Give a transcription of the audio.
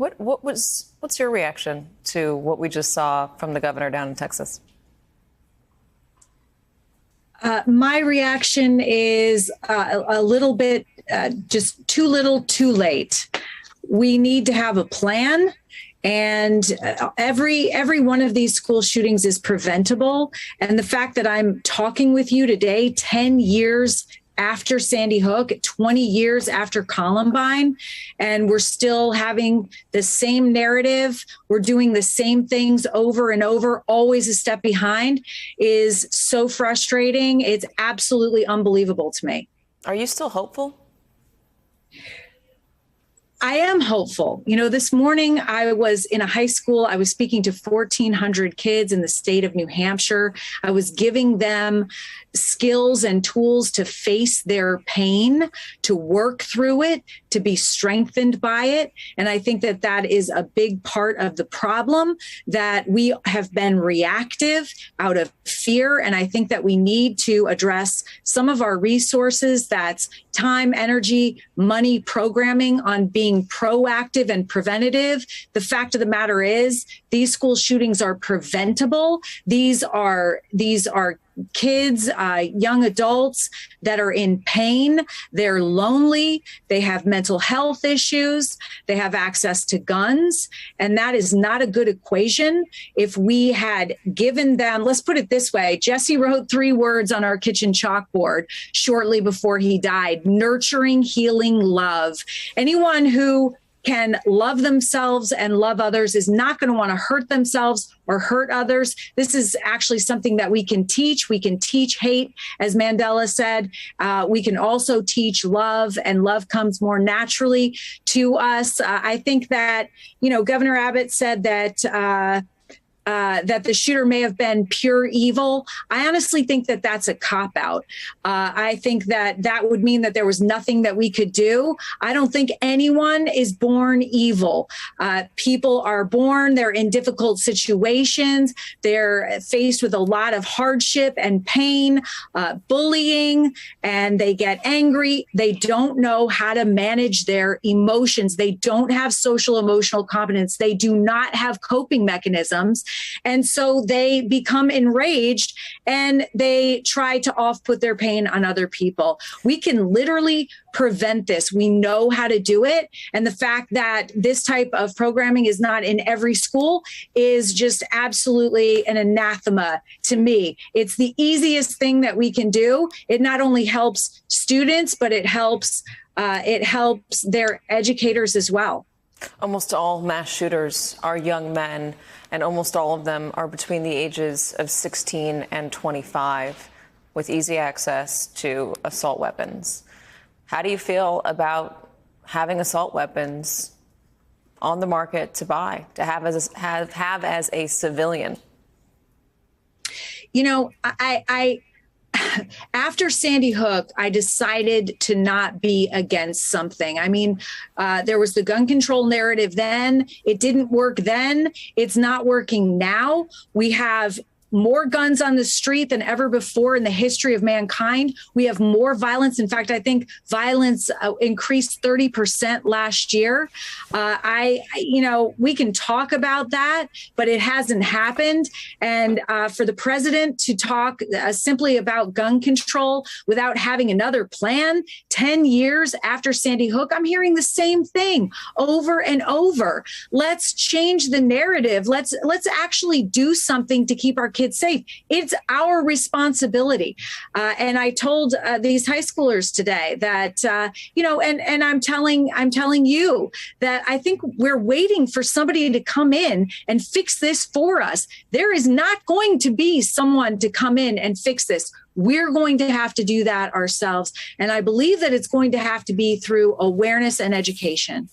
What's your reaction to what we just saw from the governor down in Texas? My reaction is a little bit just too little, too late. We need to have a plan. And every one of these school shootings is preventable. And the fact that I'm talking with you today, 10 years after Sandy Hook, 20 years after Columbine, and we're still having the same narrative, we're doing the same things over and over, always a step behind, is so frustrating. It's absolutely unbelievable to me. Are you still hopeful? I am hopeful. You know, this morning I was in a high school. I was speaking to 1,400 kids in the state of New Hampshire. I was giving them skills and tools to face their pain, to work through it, to be strengthened by it. And I think that that is a big part of the problem, that we have been reactive out of fear. And I think that we need to address some of our resources, that's time, energy, money, programming on being proactive and preventative. The fact of the matter is these school shootings are preventable. These are kids, young adults that are in pain. They're lonely. They have mental health issues. They have access to guns. And that is not a good equation. If we had given them, let's put it this way, Jesse wrote 3 words on our kitchen chalkboard shortly before he died: nurturing, healing, love. Anyone who can love themselves and love others is not going to want to hurt themselves or hurt others. This is actually something that we can teach. We can teach hate, as Mandela said. We can also teach love, and love comes more naturally to us. I think that, Governor Abbott said that that the shooter may have been pure evil. I honestly think that that's a cop-out. I think that that would mean that there was nothing that we could do. I don't think anyone is born evil. People are born, they're in difficult situations, they're faced with a lot of hardship and pain, bullying, and they get angry. They don't know how to manage their emotions. They don't have social emotional competence. They do not have coping mechanisms. And so they become enraged and they try to off-put their pain on other people. We can literally prevent this. We know how to do it. And the fact that this type of programming is not in every school is just absolutely an anathema to me. It's the easiest thing that we can do. It not only helps students, but it helps their educators as well. Almost all mass shooters are young men, and almost all of them are between the ages of 16 and 25 with easy access to assault weapons. How do you feel about having assault weapons on the market to buy, to have as a civilian? After Sandy Hook, I decided to not be against something. I mean, there was the gun control narrative then. It didn't work then. It's not working now. We have more guns on the street than ever before in the history of mankind. We have more violence. In fact, I think violence increased 30% last year. We can talk about that, but it hasn't happened. And for the president to talk simply about gun control without having another plan, 10 years after Sandy Hook, I'm hearing the same thing over and over. Let's change the narrative. Let's actually do something to keep our kids safe. It's our responsibility. And I told these high schoolers today that, and I'm telling you that I think we're waiting for somebody to come in and fix this for us. There is not going to be someone to come in and fix this. We're going to have to do that ourselves. And I believe that it's going to have to be through awareness and education.